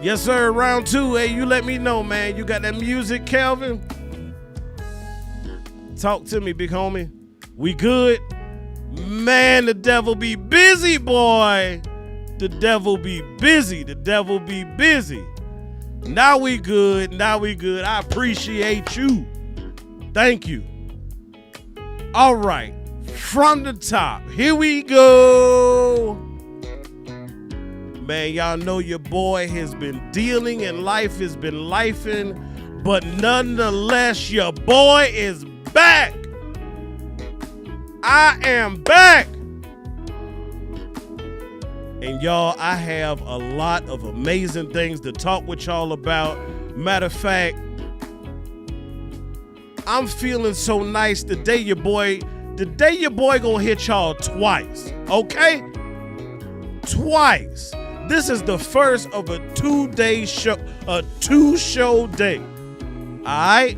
Yes, sir. Round two. Hey, you let me know, man. You got that music, Calvin? Talk to me, big homie. We good? Man, the devil be busy, boy. The devil be busy. The devil be busy. Now we good. Now we good. I appreciate you. Thank you. All right. From the top. Here we go. Man, y'all know your boy has been dealing and life has been lifing, but nonetheless, your boy is back. I am back. And y'all, I have a lot of amazing things to talk with y'all about. Matter of fact, I'm feeling so nice today, your boy gonna hit y'all twice, okay? Twice. This is the first of a 2-day show, a 2-show day. All right?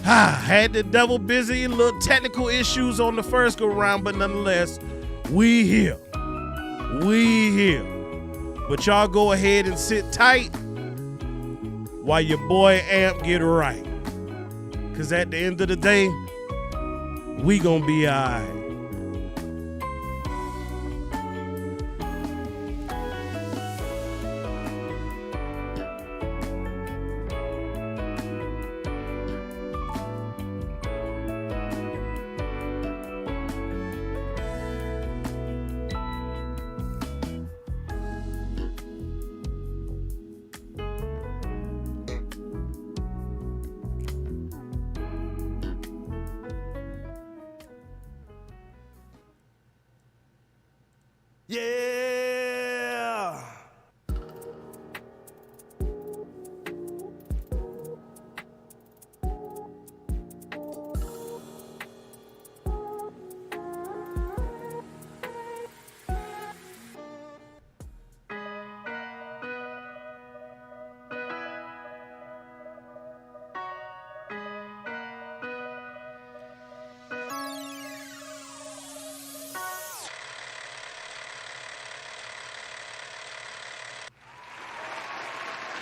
Had the devil busy, little technical issues on the first go round, but nonetheless, we here. We here. But y'all go ahead and sit tight while your boy Amp get right. Cause at the end of the day, we gonna be all right. Yeah.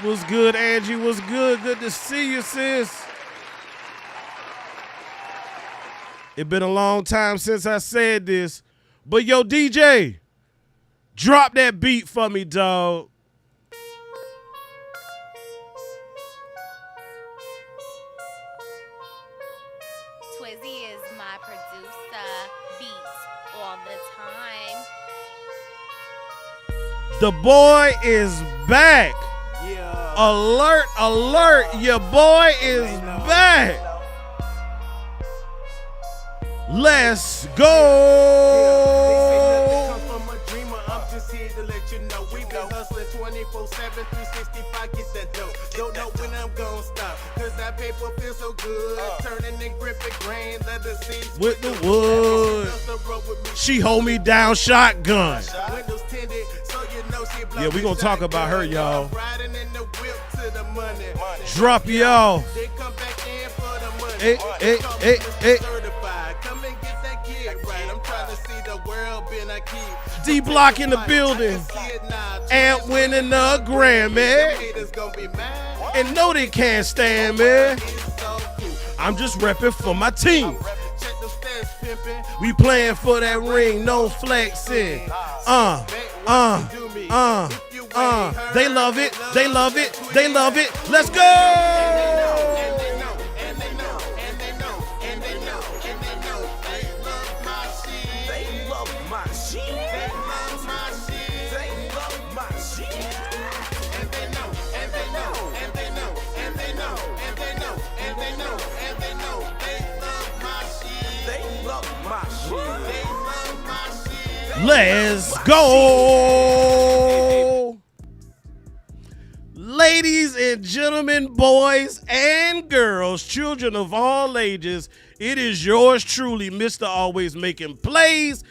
What's good, Angie? What's good? Good to see you, sis. It's been a long time since I said this, but yo, DJ, drop that beat for me, dog. Twizzy is my producer, beats all the time. The boy is back. Alert, alert, your boy is back. Let's go. I'm just here to let you know we been hustling 24/7, 365. Get that dope. Don't know when I'm gonna stop. Cause that paper feels so good. Turning and gripping grain, leather seats With the wood. She hold me down shotgun. Windows tinted, so you know she blow. Yeah, we gonna talk about her, y'all. Riding in the whip to the money. Drop y'all. They come back in for the money. Hey, hey, hey, hey. Certified. Come and get that gig right. I'm trying to see the world been I keep. D-Block in the building. Amp winning the Grammy. And no, they can't stand me. I'm just repping for my team. We playing for that ring, no flexing. They love it, they love it, they love it. Let's go! Let's go! Ladies and gentlemen, boys and girls, children of all ages, it is yours truly, Mr. Always Making Plays,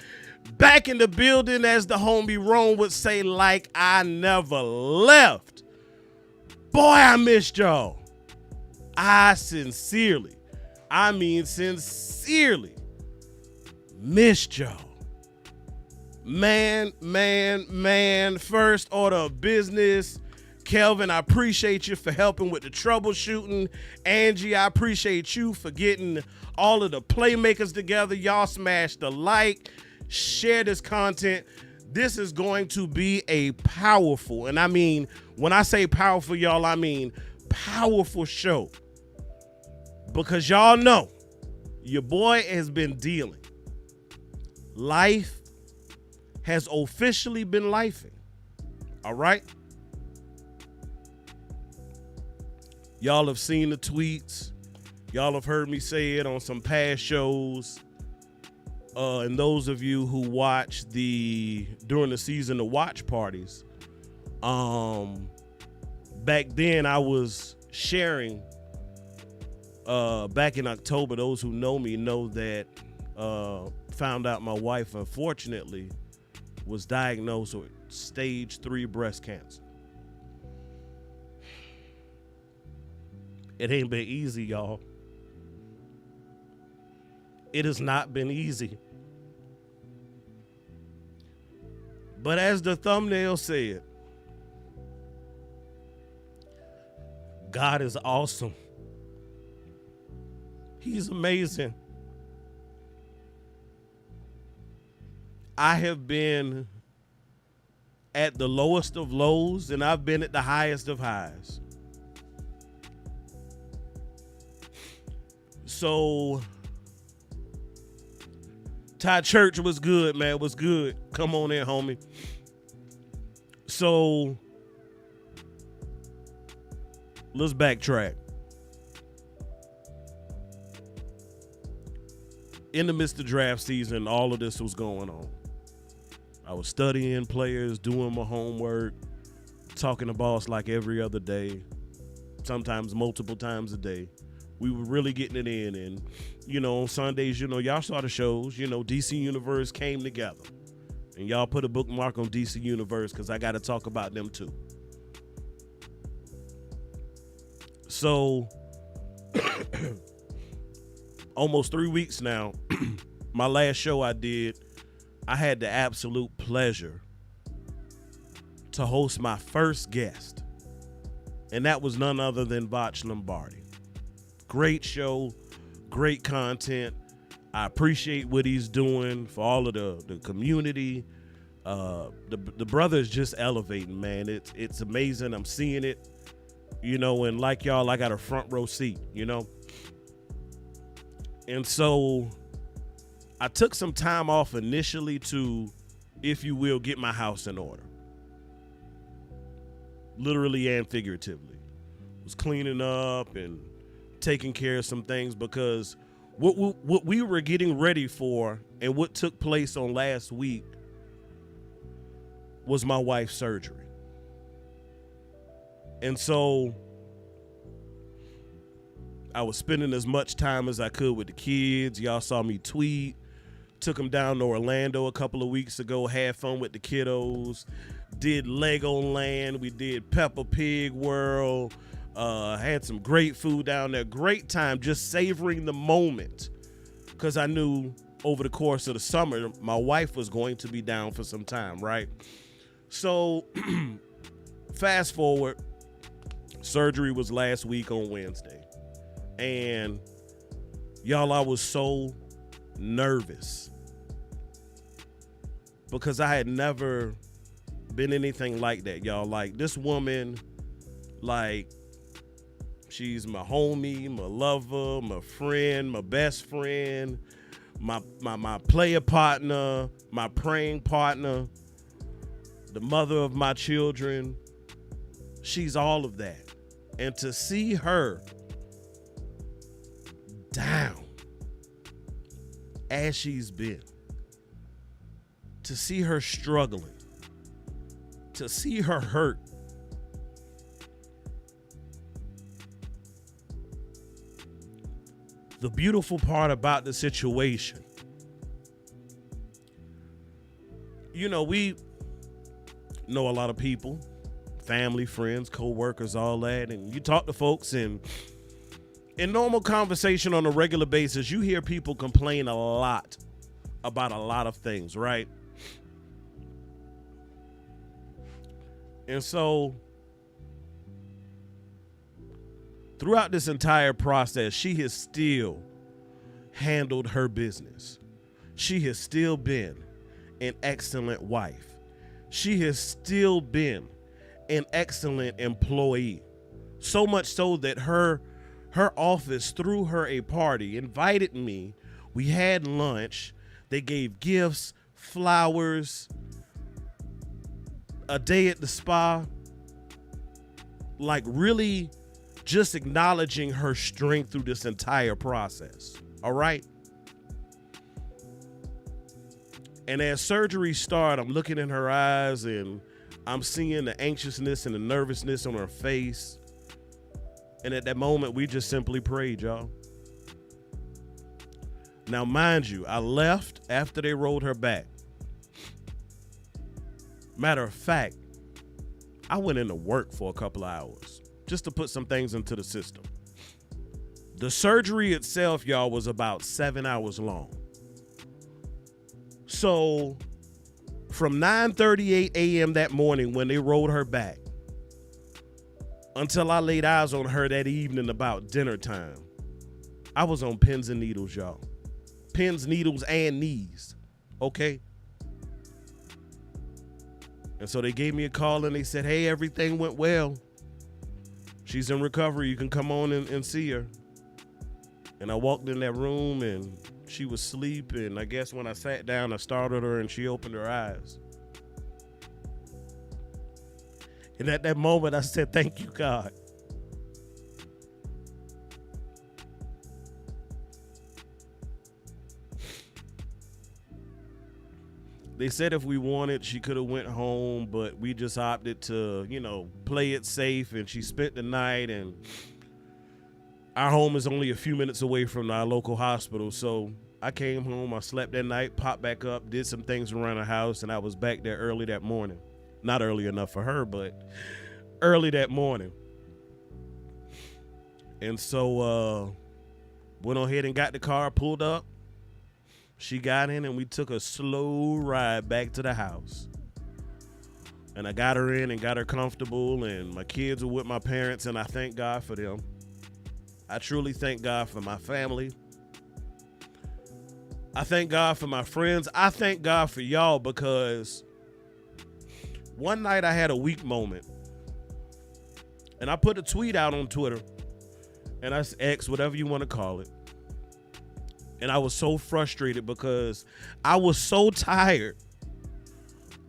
back in the building, as the homie Rome would say, like I never left. Boy, I missed y'all. I sincerely missed y'all. Man, first order of business. Kelvin, I appreciate you for helping with the troubleshooting. Angie, I appreciate you for getting all of the playmakers together. Y'all smash the like, share this content. This is going to be a powerful, and I mean, when I say powerful, y'all, I mean powerful show. Because y'all know, your boy has been dealing. Life has officially been lifing. All right? Y'all have seen the tweets. Y'all have heard me say it on some past shows. And those of you who watch during the season, the watch parties, back then I was sharing, back in October, those who know me know that, found out my wife, unfortunately, was diagnosed with stage 3 breast cancer. It ain't been easy, y'all. It has not been easy. But as the thumbnail said, God is awesome. He's amazing. I have been at the lowest of lows, and I've been at the highest of highs. So, Ty Church was good, man. Was good. Come on in, homie. So, let's backtrack. In the midst of draft season, all of this was going on. I was studying players, doing my homework, talking to boss like every other day, sometimes multiple times a day. We were really getting it in. And, on Sundays, y'all saw the shows. DC Universe came together. And y'all put a bookmark on DC Universe because I got to talk about them too. So, almost 3 weeks now, my last show I did, I had the absolute pleasure to host my first guest. And that was none other than Vach Lombardi. Great show, great content. I appreciate what he's doing for all of the community. The brother is just elevating, man. It's amazing. I'm seeing it, and like y'all, I got a front row seat, And so I took some time off initially to, if you will, get my house in order. Literally and figuratively. Was cleaning up and taking care of some things because what we were getting ready for and what took place on last week was my wife's surgery. And so I was spending as much time as I could with the kids. Y'all saw me tweet. Took them down to Orlando a couple of weeks ago. Had fun with the kiddos. Did Legoland. We did Peppa Pig World. Had some great food down there. Great time just savoring the moment. Because I knew over the course of the summer, my wife was going to be down for some time, right? So, fast forward. Surgery was last week on Wednesday. And y'all, I was so nervous because I had never been anything like that, y'all. Like, this woman, like, she's my homie, my lover, my friend, my best friend, my player partner, my praying partner, the mother of my children. She's all of that. And to see her down as she's been, to see her struggling, to see her hurt, the beautiful part about the situation, we know a lot of people, family, friends, co-workers, all that, and you talk to folks, and in normal conversation on a regular basis, you hear people complain a lot about a lot of things, right? And so throughout this entire process, she has still handled her business. She has still been an excellent wife. She has still been an excellent employee. So much so that her office threw her a party, invited me. We had lunch. They gave gifts, flowers, a day at the spa. Like really just acknowledging her strength through this entire process. All right. And as surgery started, I'm looking in her eyes and I'm seeing the anxiousness and the nervousness on her face. And at that moment, we just simply prayed, y'all. Now, mind you, I left after they rolled her back. Matter of fact, I went into work for a couple of hours just to put some things into the system. The surgery itself, y'all, was about 7 hours long. So from 9:38 a.m. that morning when they rolled her back until I laid eyes on her that evening about dinner time, I was on pins and needles, y'all. Pins, needles, and knees. Okay? And so they gave me a call and they said, hey, everything went well. She's in recovery. You can come on and see her. And I walked in that room and she was asleep. And I guess when I sat down, I startled her and she opened her eyes. And at that moment, I said, thank you, God. They said if we wanted, she could have went home, but we just opted to, play it safe. And she spent the night, and our home is only a few minutes away from our local hospital. So I came home, I slept that night, popped back up, did some things around the house, and I was back there early that morning. Not early enough for her, but early that morning. And so went on ahead and got the car, pulled up. She got in and we took a slow ride back to the house. And I got her in and got her comfortable, and my kids were with my parents, and I thank God for them. I truly thank God for my family. I thank God for my friends. I thank God for y'all, because one night I had a weak moment. And I put a tweet out on Twitter, and I X, whatever you want to call it. And I was so frustrated because I was so tired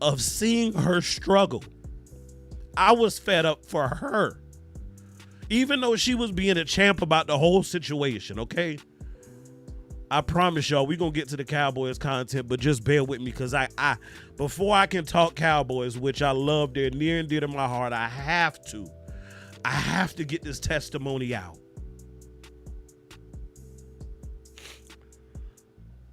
of seeing her struggle. I was fed up for her, even though she was being a champ about the whole situation, okay? I promise y'all, we're going to get to the Cowboys content, but just bear with me, because I before I can talk Cowboys, which I love, they're near and dear to my heart, I have to get this testimony out.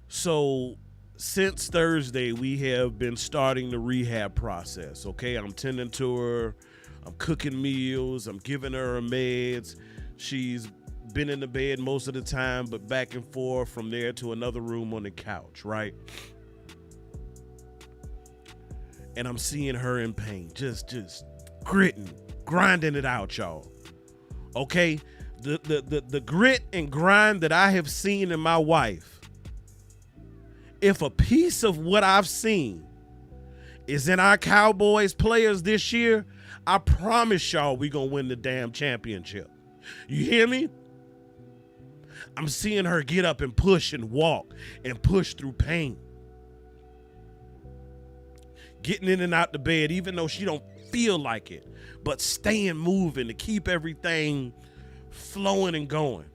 So since Thursday, we have been starting the rehab process, okay? I'm tending to her. I'm cooking meals. I'm giving her her meds. She's been in the bed most of the time, but back and forth from there to another room on the couch, right? And I'm seeing her in pain, just gritting, grinding it out, y'all, okay? The grit and grind that I have seen in my wife, if a piece of what I've seen is in our Cowboys players this year, I promise y'all we gonna win the damn championship. You hear me? I'm seeing her get up and push and walk and push through pain. Getting in and out the bed, even though she don't feel like it, but staying moving to keep everything flowing and going.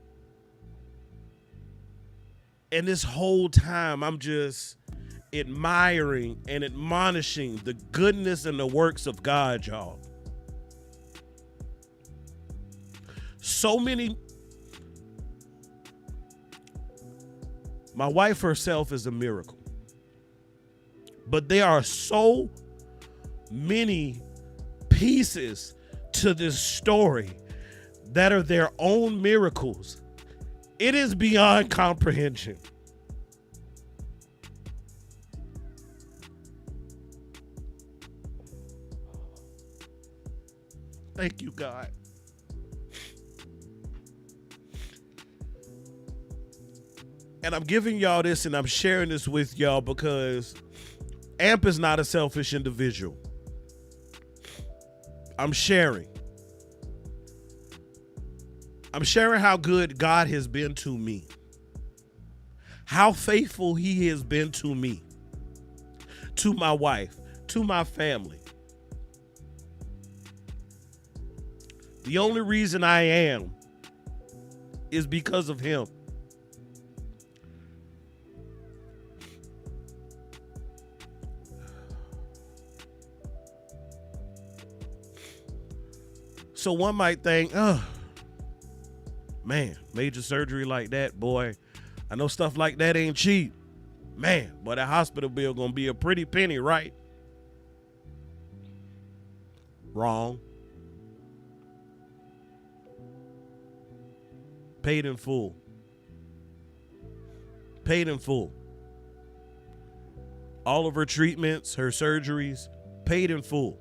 And this whole time, I'm just admiring and admonishing the goodness and the works of God, y'all. So many. My wife herself is a miracle. But there are so many pieces to this story that are their own miracles. It is beyond comprehension. Thank you, God. And I'm giving y'all this and I'm sharing this with y'all because Amp is not a selfish individual. I'm sharing. I'm sharing how good God has been to me. How faithful he has been to me, to my wife, to my family. The only reason I am is because of him. So one might think, oh, man, major surgery like that, boy, I know stuff like that ain't cheap. Man, but that hospital bill gonna be a pretty penny, right? Wrong. Paid in full. Paid in full. All of her treatments, her surgeries, paid in full.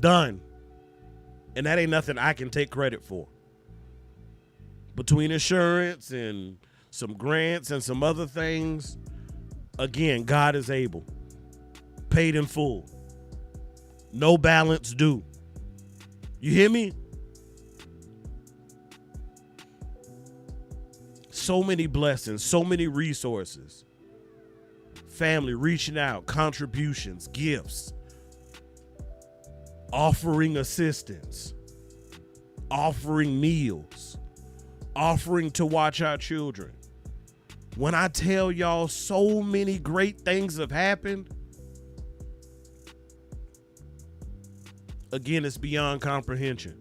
Done. And that ain't nothing I can take credit for. Between insurance and some grants and some other things, again, God is able. Paid in full. No balance due. You hear me? So many blessings, so many resources. Family reaching out, contributions, gifts, offering assistance, offering meals, offering to watch our children. When I tell y'all so many great things have happened, again, it's beyond comprehension.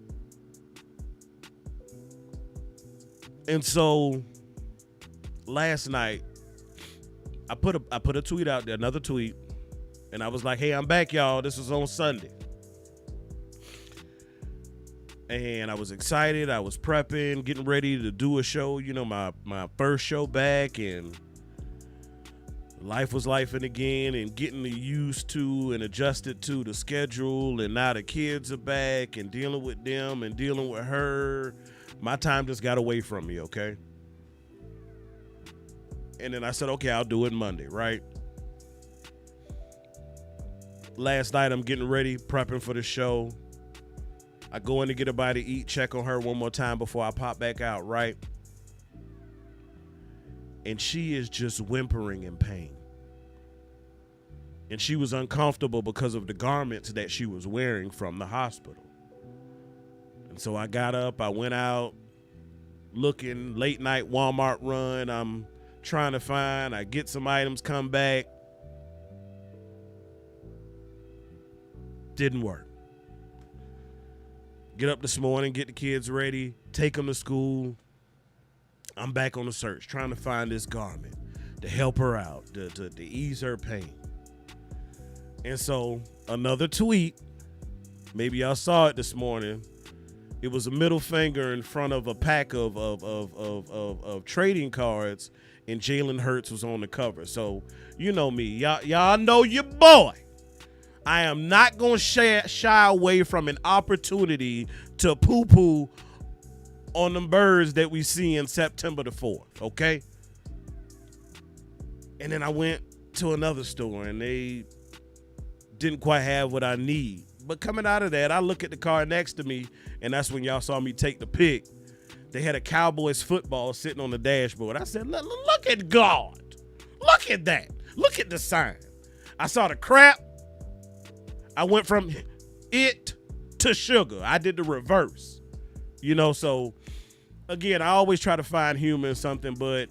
And so last night, I put a tweet out there, another tweet, and I was like, hey, I'm back, y'all. This was on Sunday. And I was excited. I was prepping, getting ready to do a show, you know, my first show back, and life was lifing again and getting used to and adjusted to the schedule. And now the kids are back and dealing with them and dealing with her. My time just got away from me, okay? And then I said, okay, I'll do it Monday, right? Last night, I'm getting ready, prepping for the show. I go in to get a bite to eat, check on her one more time before I pop back out, right? And she is just whimpering in pain. And she was uncomfortable because of the garments that she was wearing from the hospital. And so I got up, I went out looking, late night Walmart run. I'm trying to find, I get some items, come back. Didn't work. Get up this morning, get the kids ready, take them to school. I'm back on the search, trying to find this garment to help her out, to ease her pain. And so another tweet, maybe y'all saw it this morning. It was a middle finger in front of a pack of trading cards, and Jalen Hurts was on the cover. So you know me, y'all know your boy. I am not going to shy away from an opportunity to poo-poo on them birds that we see in September the 4th, okay? And then I went to another store, and they didn't quite have what I need. But coming out of that, I look at the car next to me, and that's when y'all saw me take the pic. They had a Cowboys football sitting on the dashboard. I said, look at God. Look at that. Look at the sign. I saw the crap. I went from it to sugar. I did the reverse, you know. So again, I always try to find humor in something, but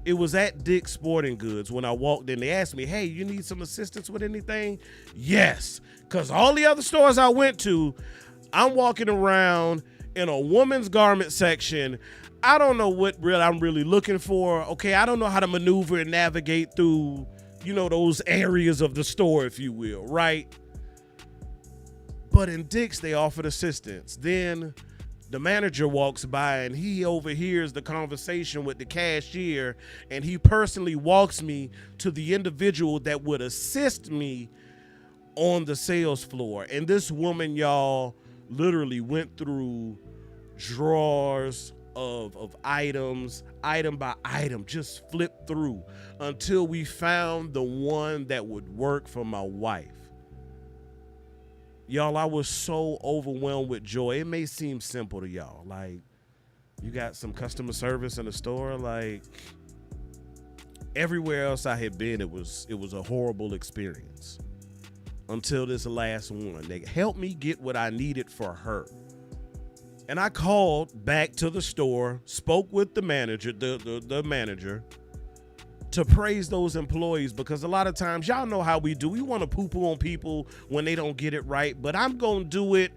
it was at Dick's Sporting Goods when I walked in. They asked me, hey, you need some assistance with anything? Yes, because all the other stores I went to, I'm walking around in a woman's garment section. I don't know what I'm really looking for. Okay, I don't know how to maneuver and navigate through, you know, those areas of the store, if you will, right? But in Dick's, they offered assistance. Then the manager walks by and he overhears the conversation with the cashier, and he personally walks me to the individual that would assist me on the sales floor. And this woman, y'all, literally went through drawers of items, item by item, just flipped through until we found the one that would work for my wife. Y'all, I was so overwhelmed with joy. It may seem simple to y'all. Like, you got some customer service in the store. Like, everywhere else I had been, it was a horrible experience. Until this last one. They helped me get what I needed for her. And I called back to the store, spoke with the manager, the manager, to praise those employees, because a lot of times, y'all know how we do. We want to poo-poo on people when they don't get it right, but I'm going to do it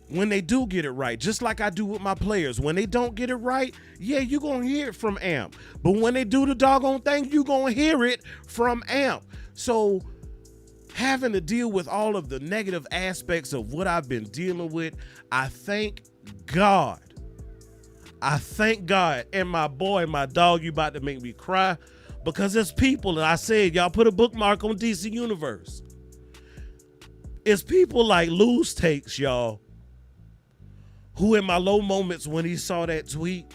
when they do get it right, just like I do with my players. When they don't get it right, yeah, you're going to hear it from AMP. But when they do the doggone thing, you're going to hear it from AMP. So having to deal with all of the negative aspects of what I've been dealing with, I thank God. I thank God. And my boy, my dog, you about to make me cry, because it's people, and I said, y'all put a bookmark on DC Universe. It's people like Lose Takes, y'all, who in my low moments when he saw that tweet,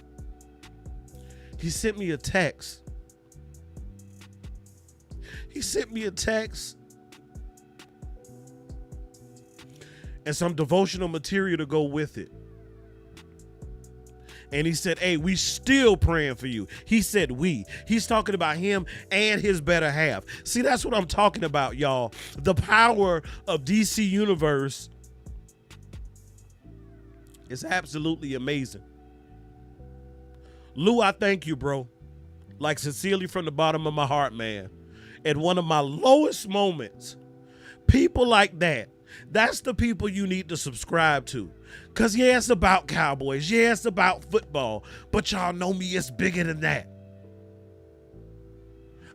he sent me a text. He sent me a text and some devotional material to go with it. And he said, hey, we still praying for you. He said we. He's talking about him and his better half. See, that's what I'm talking about, y'all. The power of DC Universe is absolutely amazing. Lou, I thank you, bro. Like, sincerely from the bottom of my heart, man. At one of my lowest moments, people like that, that's the people you need to subscribe to. Because, yeah, it's about Cowboys. Yeah, it's about football. But y'all know me, it's bigger than that.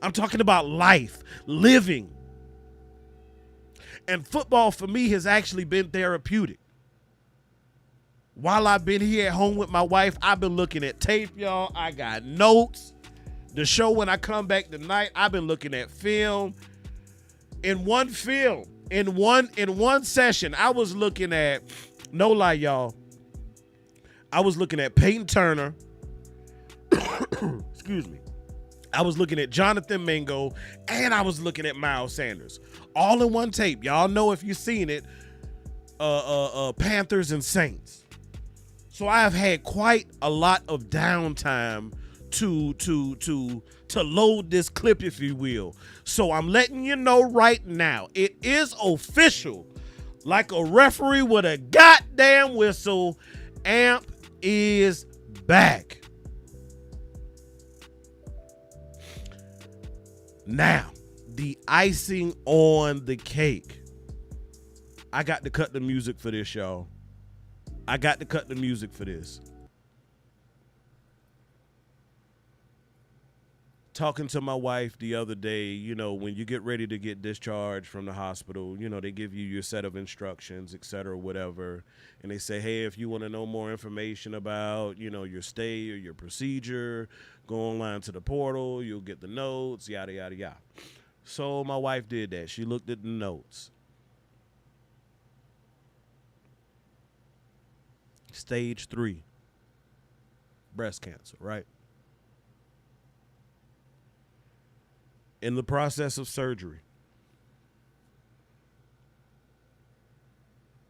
I'm talking about life, living. And football for me has actually been therapeutic. While I've been here at home with my wife, I've been looking at tape, y'all. I got notes. The show, when I come back tonight, I've been looking at film. In one session, I was looking at, no lie, y'all, I was looking at Peyton Turner. Excuse me. I was looking at Jonathan Mingo, and I was looking at Miles Sanders. All in one tape. Y'all know, if you've seen it, Panthers and Saints. So I have had quite a lot of downtime to load this clip, if you will. So I'm letting you know right now, it is official. Like a referee with a goddamn whistle, AMP is back. Now, the icing on the cake. I got to cut the music for this, y'all. I got to cut the music for this. Talking to my wife the other day, you know, when you get ready to get discharged from the hospital, you know, they give you your set of instructions, et cetera, whatever. And they say, hey, if you want to know more information about, you know, your stay or your procedure, go online to the portal, you'll get the notes, yada, yada, yada. So my wife did that. She looked at the notes. Stage 3, breast cancer, right? In the process of surgery,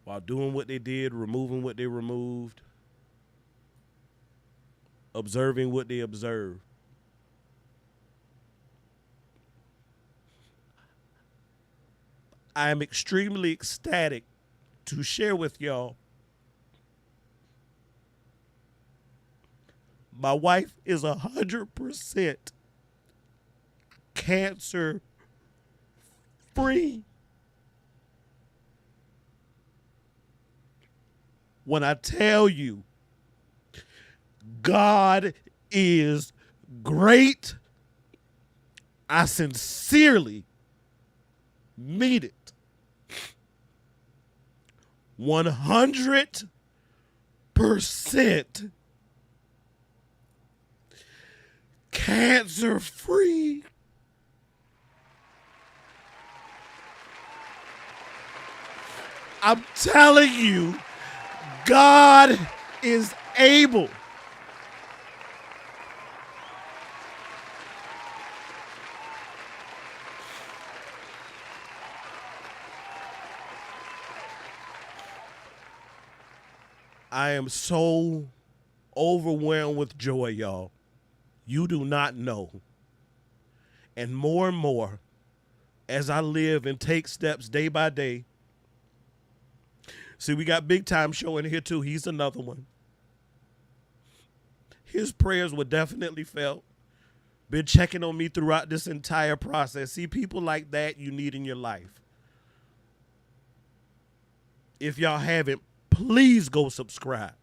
while doing what they did, removing what they removed, observing what they observed, I am extremely ecstatic to share with y'all, my wife is 100% cancer free. When I tell you, God is great, I sincerely mean it. 100% cancer free. I'm telling you, God is able. I am so overwhelmed with joy, y'all. You do not know. And more, as I live and take steps day by day. See, we got Big Time showing here too. He's another one. His prayers were definitely felt. Been checking on me throughout this entire process. See, people like that you need in your life. If y'all haven't, please go subscribe.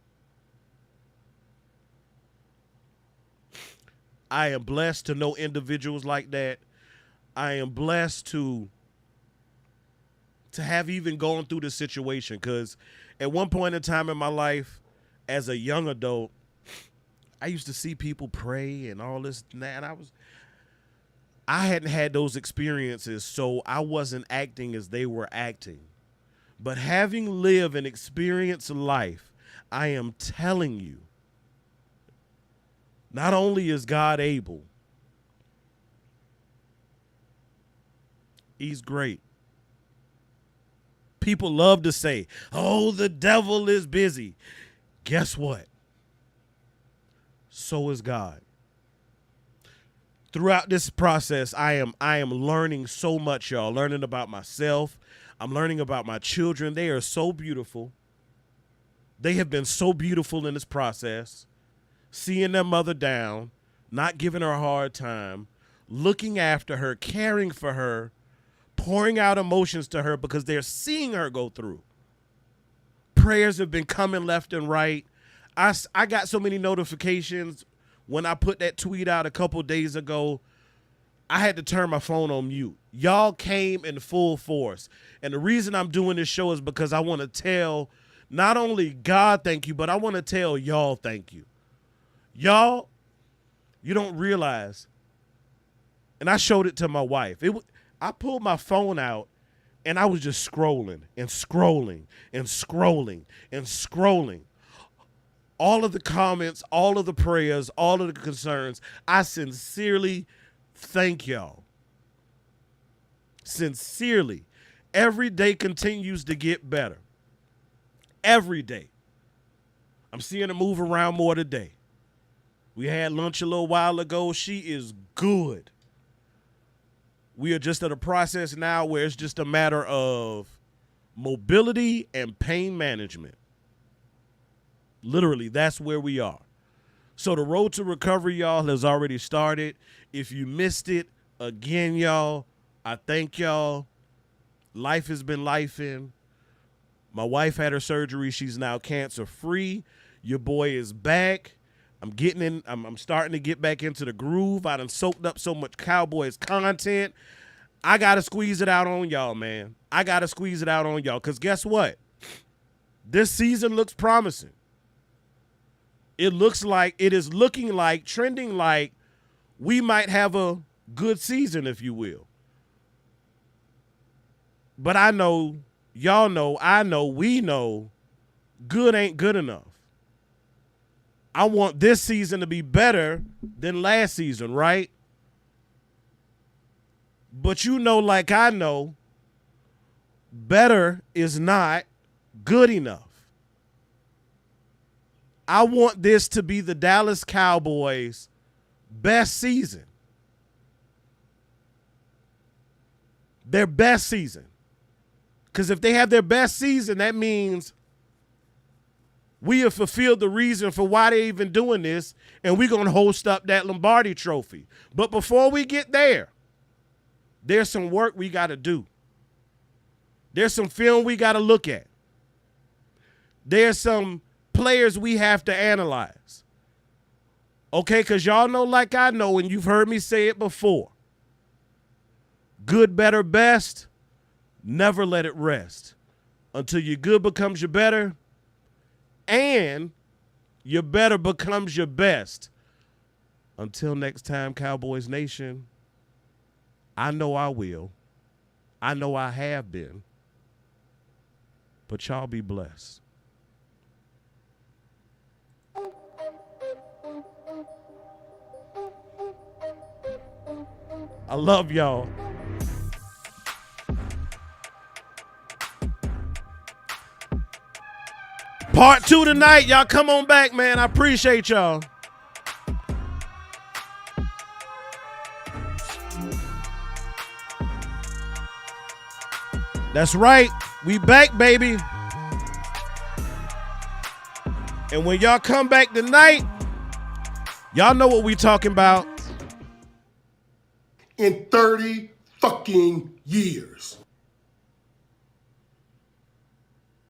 I am blessed to know individuals like that. I am blessed to have even gone through this situation, because at one point in time in my life, as a young adult, I used to see people pray and all this and that, and I hadn't had those experiences, so I wasn't acting as they were acting. But having lived and experienced life, I am telling you, not only is God able, he's great. People love to say, oh, the devil is busy. Guess what? So is God. Throughout this process, I am learning so much, y'all. Learning about myself. I'm learning about my children. They are so beautiful. They have been so beautiful in this process. Seeing their mother down, not giving her a hard time, looking after her, caring for her, pouring out emotions to her because they're seeing her go through. Prayers have been coming left and right. I got so many notifications when I put that tweet out a couple days ago. I had to turn my phone on mute. Y'all came in full force. And the reason I'm doing this show is because I want to tell not only God thank you, but I want to tell y'all thank you. Y'all, you don't realize, and I showed it to my wife. I pulled my phone out, and I was just scrolling and scrolling and scrolling and scrolling. All of the comments, all of the prayers, all of the concerns, I sincerely thank y'all. Sincerely. Every day continues to get better. Every day. I'm seeing her move around more today. We had lunch a little while ago. She is good. We are just at a process now where it's just a matter of mobility and pain management. Literally, that's where we are. So the road to recovery, y'all, has already started. If you missed it, again, y'all, I thank y'all. Life has been lifing. My wife had her surgery. She's now cancer-free. Your boy is back. I'm starting to get back into the groove. I done soaked up so much Cowboys content. I got to squeeze it out on y'all, man. I got to squeeze it out on y'all, because guess what? This season looks promising. It is looking like, trending like we might have a good season, if you will. But I know, y'all know, I know, we know, good ain't good enough. I want this season to be better than last season, right? But you know, like I know, better is not good enough. I want this to be the Dallas Cowboys' best season. Their best season. Because if they have their best season, that means we have fulfilled the reason for why they're even doing this, and we're going to host up that Lombardi trophy. But before we get there, there's some work we got to do. There's some film we got to look at. There's some players we have to analyze. Okay, because y'all know, like I know, and you've heard me say it before, good, better, best, never let it rest until your good becomes your better and your better becomes your best. Until next time, Cowboys Nation, I know I will. I know I have been. But y'all be blessed. I love y'all. Part 2 tonight. Y'all come on back, man. I appreciate y'all. That's right. We back, baby. And when y'all come back tonight, y'all know what we talking about. In 30 fucking years.